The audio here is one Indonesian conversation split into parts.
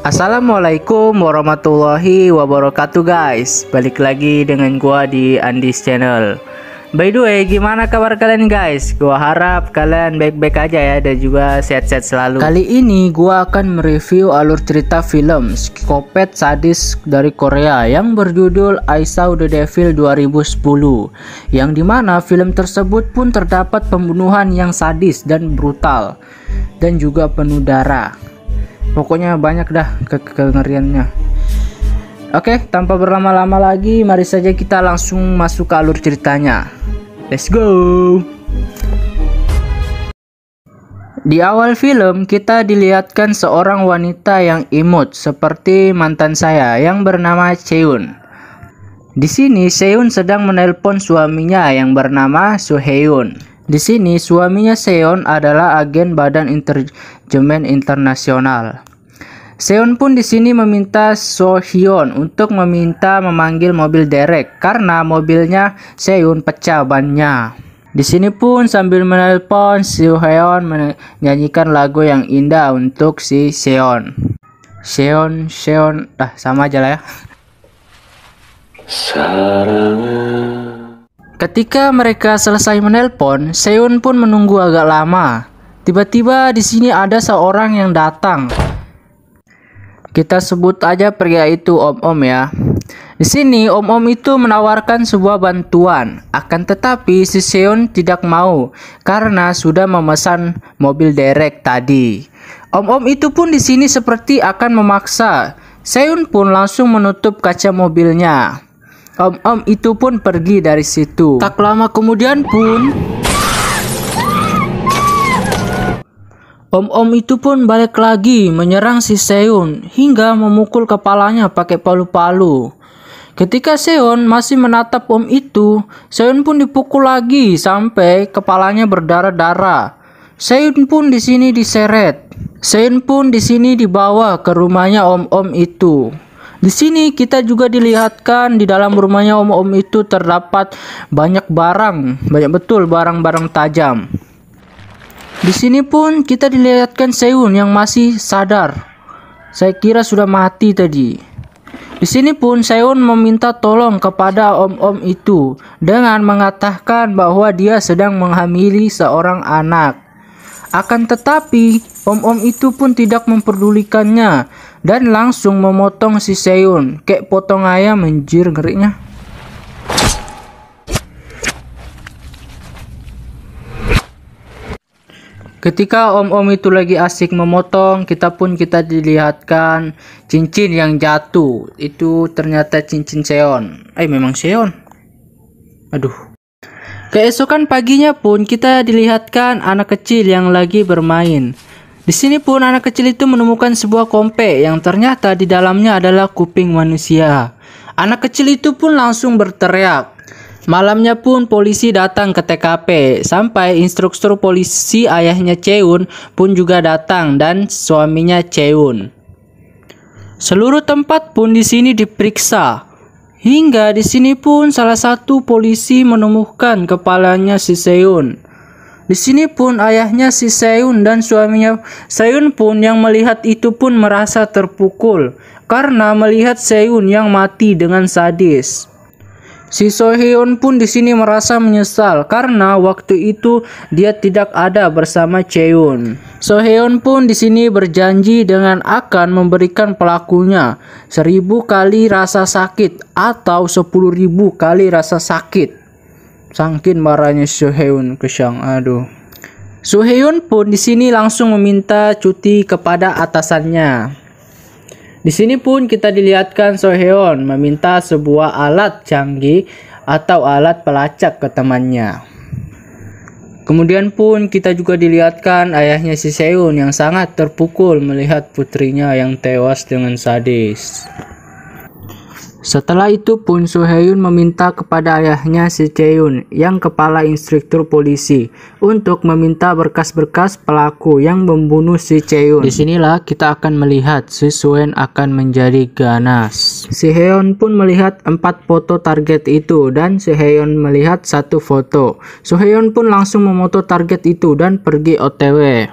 Assalamualaikum warahmatullahi wabarakatuh guys. Balik lagi dengan gua di Andis Channel. By the way, gimana kabar kalian guys? Gua harap kalian baik-baik aja ya dan juga sehat-sehat selalu. Kali ini gua akan mereview alur cerita film psikopat sadis dari Korea yang berjudul I Saw the Devil 2010, yang dimana film tersebut pun terdapat pembunuhan yang sadis dan brutal dan juga penuh darah. Pokoknya banyak dah kengeriannya. Oke, tanpa berlama-lama lagi, mari saja kita langsung masuk ke alur ceritanya. Let's go. Di awal film kita dilihatkan seorang wanita yang imut seperti mantan saya yang bernama Cheon. Di sini Cheon sedang menelpon suaminya yang bernama Soheon. Di sini suaminya Seon adalah agen Badan Intelijen Internasional. Seon pun di sini meminta Sohyun untuk memanggil mobil derek karena mobilnya Seon pecah bannya. Di sini pun sambil menelpon, Sohyun menyanyikan lagu yang indah untuk si Seon. Seon, sama aja lah ya. Ketika mereka selesai menelpon, Seon pun menunggu agak lama. Tiba-tiba di sini ada seorang yang datang. Kita sebut aja pria itu Om-Om ya. Di sini Om-Om itu menawarkan sebuah bantuan. Akan tetapi si Seon tidak mau karena sudah memesan mobil derek tadi. Om-Om itu pun di sini seperti akan memaksa. Seon pun langsung menutup kaca mobilnya. Om-Om itu pun pergi dari situ. Tak lama kemudian pun Om-Om itu pun balik lagi menyerang si Seon hingga memukul kepalanya pakai palu-palu. Ketika Seon masih menatap Om itu, Seon pun dipukul lagi sampai kepalanya berdarah-darah. Seon pun di sini diseret. Seon pun di sini dibawa ke rumahnya Om-Om itu. Di sini kita juga dilihatkan di dalam rumahnya Om-Om itu terdapat banyak betul barang-barang tajam. Di sini pun kita dilihatkan Seon yang masih sadar. Saya kira sudah mati tadi. Di sini pun Seon meminta tolong kepada Om-Om itu dengan mengatakan bahwa dia sedang menghamili seorang anak. Akan tetapi Om-Om itu pun tidak memperdulikannya dan langsung memotong si Seon kayak potong ayam, anjir ngerinya. Ketika Om-Om itu lagi asik memotong, kita dilihatkan cincin yang jatuh. Itu ternyata cincin Seon. Memang Seon. Aduh. Keesokan paginya pun kita dilihatkan anak kecil yang lagi bermain. Di sini pun anak kecil itu menemukan sebuah kompek yang ternyata di dalamnya adalah kuping manusia. Anak kecil itu pun langsung berteriak. Malamnya pun polisi datang ke TKP, sampai instruktur polisi ayahnya Cheon pun juga datang dan suaminya Cheon. Seluruh tempat pun di sini diperiksa. Hingga di sini pun salah satu polisi menemukan kepalanya si Seon. Di sini pun ayahnya si Seon dan suaminya Seon pun yang melihat itu pun merasa terpukul karena melihat Seon yang mati dengan sadis. Si Sohyun pun di sini merasa menyesal karena waktu itu dia tidak ada bersama Cheon. Sohyun pun di sini berjanji dengan akan memberikan pelakunya 1000 kali rasa sakit atau 10.000 kali rasa sakit. Saking marahnya Sohyun kesang, aduh. Sohyun pun di sini langsung meminta cuti kepada atasannya. Di sini pun kita dilihatkan Sohyun meminta sebuah alat canggih atau alat pelacak ke temannya. Kemudian pun kita juga dilihatkan ayahnya si Seon yang sangat terpukul melihat putrinya yang tewas dengan sadis. Setelah itu pun Sohyun meminta kepada ayahnya si Cheon yang kepala instruktur polisi untuk meminta berkas-berkas pelaku yang membunuh si Cheon. Disinilah kita akan melihat si Sohyun akan menjadi ganas. Si Heon pun melihat 4 foto target itu dan si Heon melihat 1 foto. Sohyun pun langsung memoto target itu dan pergi OTW.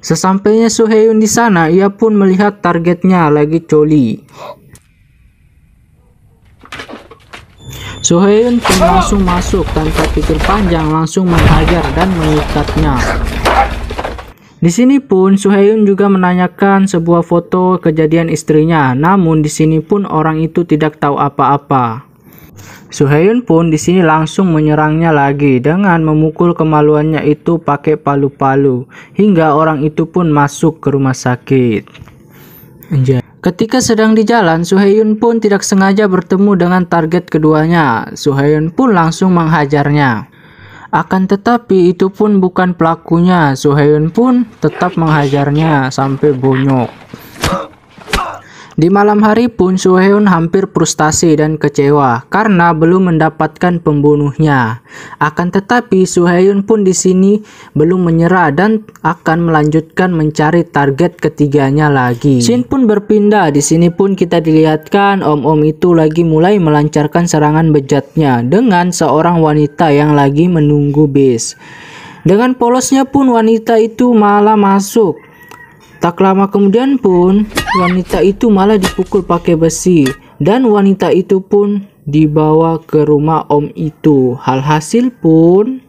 Sesampainya Soheyun di sana, ia pun melihat targetnya lagi coli. Soheyun pun langsung masuk tanpa pikir panjang, langsung menghajar dan mengikatnya. Di sini pun Soheyun juga menanyakan sebuah foto kejadian istrinya, namun di sini pun orang itu tidak tahu apa-apa. Soheyun pun di sini langsung menyerangnya lagi dengan memukul kemaluannya itu pakai palu-palu hingga orang itu pun masuk ke rumah sakit. Ketika sedang di jalan, Soheyun pun tidak sengaja bertemu dengan target keduanya. Soheyun pun langsung menghajarnya. Akan tetapi itu pun bukan pelakunya. Soheyun pun tetap menghajarnya sampai bonyok. Di malam hari pun Soheyun hampir frustasi dan kecewa karena belum mendapatkan pembunuhnya. Akan tetapi Soheyun pun di sini belum menyerah dan akan melanjutkan mencari target ketiganya lagi. Scene pun berpindah. Di sini pun kita dilihatkan om-om itu lagi mulai melancarkan serangan bejatnya dengan seorang wanita yang lagi menunggu bis. Dengan polosnya pun wanita itu malah masuk. Tak lama kemudian pun wanita itu malah dipukul pakai besi dan wanita itu pun dibawa ke rumah om itu. Hasil pun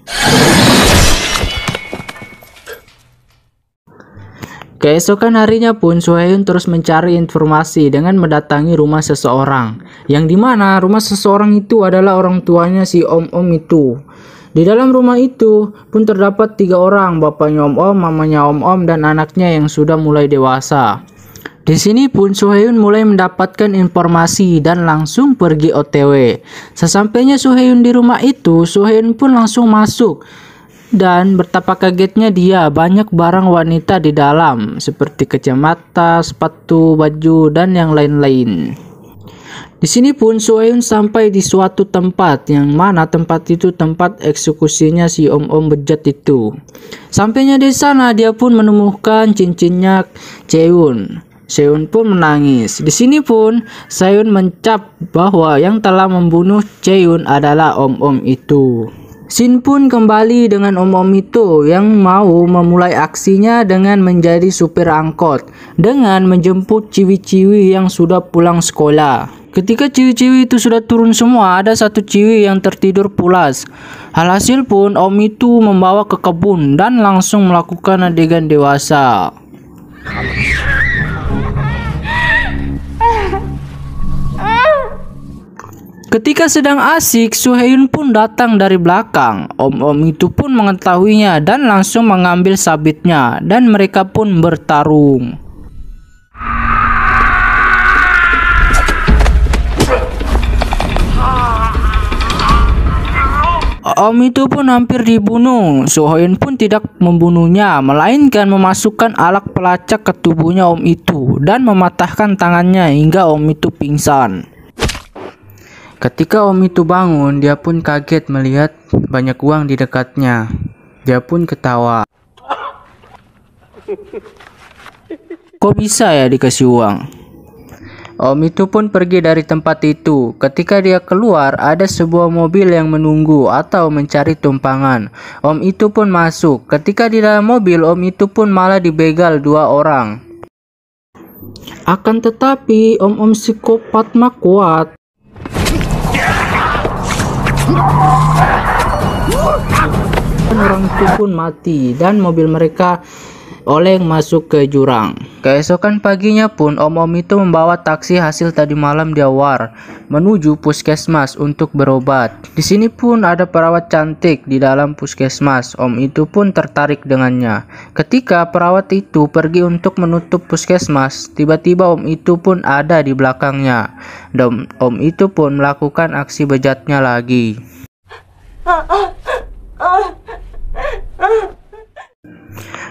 keesokan harinya pun Soheyun terus mencari informasi dengan mendatangi rumah seseorang, yang dimana rumah seseorang itu adalah orang tuanya si om-om itu. Di dalam rumah itu pun terdapat 3 orang, bapaknya om-om, mamanya om-om, dan anaknya yang sudah mulai dewasa. Di sini pun Soheyun mulai mendapatkan informasi dan langsung pergi OTW. Sesampainya Soheyun di rumah itu, Soheyun pun langsung masuk. Dan betapa kagetnya dia, banyak barang wanita di dalam seperti kacamata, sepatu, baju, dan yang lain-lain. Di sini pun Soheyun sampai di suatu tempat yang mana tempat itu tempat eksekusinya si om-om bejat itu. Sampainya di sana dia pun menemukan cincinnya Chaeun. Chaeun pun menangis. Di sini pun Chaeun mencap bahwa yang telah membunuh Chaeun adalah om-om itu. Scene pun kembali dengan om-om itu yang mau memulai aksinya dengan menjadi supir angkot dengan menjemput ciwi-ciwi yang sudah pulang sekolah. Ketika ciwi-ciwi itu sudah turun semua, ada satu ciwi yang tertidur pulas. Alhasil pun om itu membawa ke kebun dan langsung melakukan adegan dewasa. Ketika sedang asik, Soheyun pun datang dari belakang. Om-om itu pun mengetahuinya dan langsung mengambil sabitnya dan mereka pun bertarung. Om itu pun hampir dibunuh. Soheyun pun tidak membunuhnya, melainkan memasukkan alat pelacak ke tubuhnya om itu dan mematahkan tangannya hingga om itu pingsan. Ketika om itu bangun, dia pun kaget melihat banyak uang di dekatnya. Dia pun ketawa. Kok bisa ya dikasih uang? Om itu pun pergi dari tempat itu. Ketika dia keluar, ada sebuah mobil yang menunggu atau mencari tumpangan. Om itu pun masuk. Ketika di dalam mobil, om itu pun malah dibegal 2 orang. Akan tetapi, om-om psikopat mah kuat. Orang itu pun mati dan mobil mereka oleng masuk ke jurang. Keesokan paginya pun om-om itu membawa taksi hasil tadi malam dia war menuju puskesmas untuk berobat. Di sini pun ada perawat cantik di dalam puskesmas. Om itu pun tertarik dengannya. Ketika perawat itu pergi untuk menutup puskesmas, tiba-tiba om itu pun ada di belakangnya. Dan om itu pun melakukan aksi bejatnya lagi.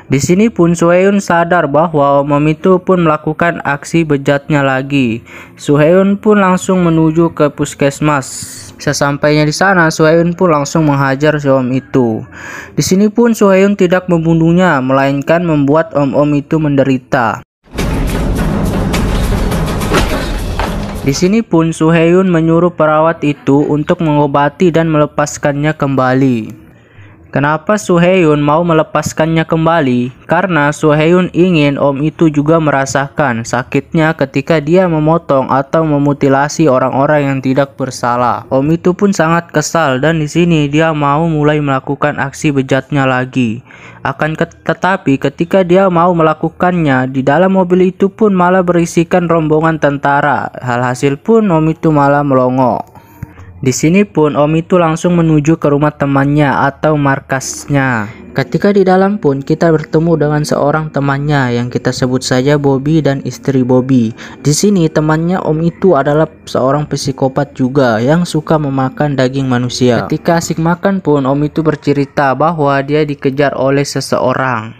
Di sini pun Soheyun sadar bahwa om itu pun melakukan aksi bejatnya lagi. Soheyun pun langsung menuju ke puskesmas. Sesampainya di sana, Soheyun pun langsung menghajar si om itu. Di sini pun Soheyun tidak membunuhnya, melainkan membuat om itu menderita. Di sini pun Soheyun menyuruh perawat itu untuk mengobati dan melepaskannya kembali. Kenapa Soo-hyun mau melepaskannya kembali? Karena Soo-hyun ingin Om itu juga merasakan sakitnya ketika dia memotong atau memutilasi orang-orang yang tidak bersalah. Om itu pun sangat kesal dan di sini dia mau mulai melakukan aksi bejatnya lagi. Tetapi ketika dia mau melakukannya, di dalam mobil itu pun malah berisikan rombongan tentara. Hasil pun Om itu malah melongo. Di sini pun Om itu langsung menuju ke rumah temannya atau markasnya. Ketika di dalam pun kita bertemu dengan seorang temannya yang kita sebut saja Bobby dan istri Bobby. Di sini temannya Om itu adalah seorang psikopat juga yang suka memakan daging manusia. Ketika asik makan pun Om itu bercerita bahwa dia dikejar oleh seseorang.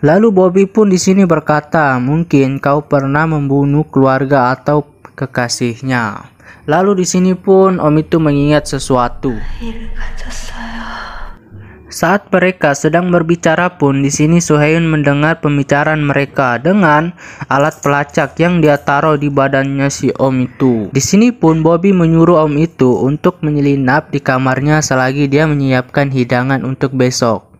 Lalu Bobby pun di sini berkata, "Mungkin kau pernah membunuh keluarga atau kekasihnya." Lalu di sini pun Om itu mengingat sesuatu. Saat mereka sedang berbicara pun di sini Soo-hyun mendengar pembicaraan mereka dengan alat pelacak yang dia taruh di badannya si Om itu. Di sini pun Bobby menyuruh Om itu untuk menyelinap di kamarnya selagi dia menyiapkan hidangan untuk besok.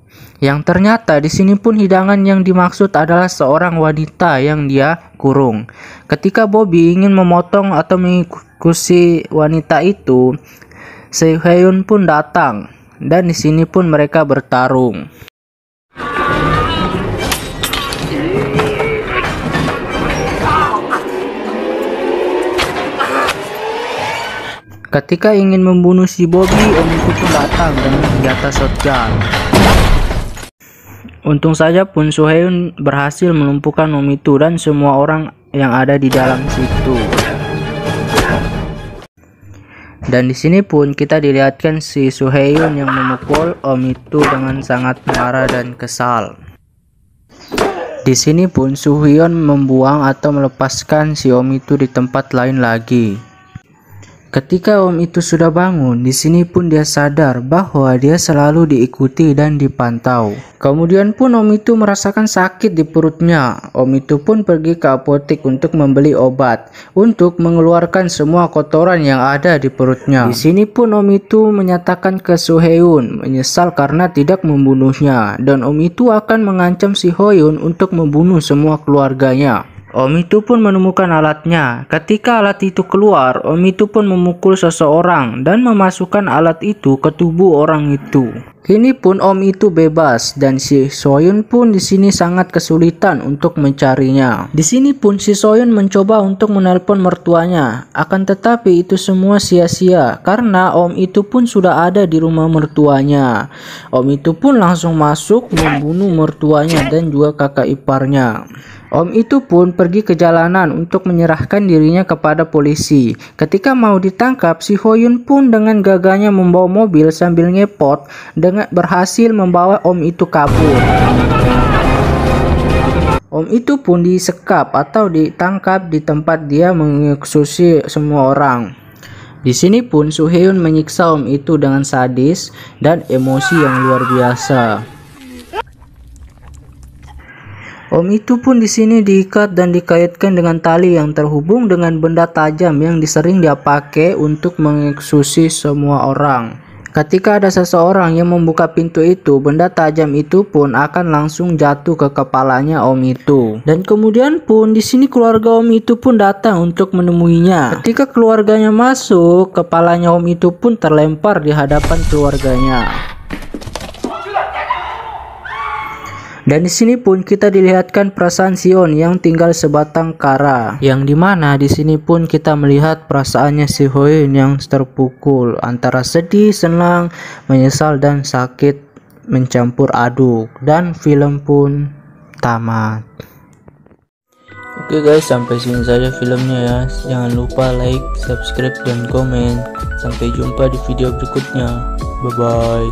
Yang ternyata di sini pun hidangan yang dimaksud adalah seorang wanita yang dia kurung. Ketika Bobby ingin memotong atau mengikusi wanita itu, Soo-hyun pun datang dan di sini pun mereka bertarung. Ketika ingin membunuh si Bobby, Om itu pun datang dengan senjata shotgun. Untung saja pun Soo-hyun berhasil melumpuhkan Om itu dan semua orang yang ada di dalam situ. Dan di sini pun kita dilihatkan si Soo-hyun yang memukul Om itu dengan sangat marah dan kesal. Di sini pun Soo-hyun membuang atau melepaskan si Om itu di tempat lain lagi. Ketika Om itu sudah bangun, di sini pun dia sadar bahwa dia selalu diikuti dan dipantau. Kemudian pun Om itu merasakan sakit di perutnya. Om itu pun pergi ke apotek untuk membeli obat untuk mengeluarkan semua kotoran yang ada di perutnya. Di sini pun Om itu menyatakan ke Soo-hyun menyesal karena tidak membunuhnya dan Om itu akan mengancam si Hyun untuk membunuh semua keluarganya. Om itu pun menemukan alatnya. Ketika alat itu keluar, Om itu pun memukul seseorang dan memasukkan alat itu ke tubuh orang itu. Kini pun Om itu bebas dan si Soo-hyun pun di sini sangat kesulitan untuk mencarinya. Di sini pun si Soo-hyun mencoba untuk menelpon mertuanya. Akan tetapi itu semua sia-sia karena Om itu pun sudah ada di rumah mertuanya. Om itu pun langsung masuk membunuh mertuanya dan juga kakak iparnya. Om itu pun pergi ke jalanan untuk menyerahkan dirinya kepada polisi. Ketika mau ditangkap, si Hyun pun dengan gagahnya membawa mobil sambil ngepot dengan berhasil membawa Om itu kabur. Om itu pun disekap atau ditangkap di tempat dia mengeksekusi semua orang. Di sini pun Soo-hyun menyiksa Om itu dengan sadis dan emosi yang luar biasa. Om itu pun di sini diikat dan dikaitkan dengan tali yang terhubung dengan benda tajam yang sering dia pakai untuk mengeksekusi semua orang. Ketika ada seseorang yang membuka pintu itu, benda tajam itu pun akan langsung jatuh ke kepalanya Om itu. Dan kemudian pun di sini keluarga Om itu pun datang untuk menemuinya. Ketika keluarganya masuk, kepalanya Om itu pun terlempar di hadapan keluarganya. Dan di sini pun kita dilihatkan perasaan Sion yang tinggal sebatang kara, yang dimana di sini pun kita melihat perasaannya si Hyun yang terpukul antara sedih, senang, menyesal dan sakit mencampur aduk, dan film pun tamat. Oke guys, sampai sini saja filmnya ya. Jangan lupa like, subscribe dan komen. Sampai jumpa di video berikutnya. Bye bye.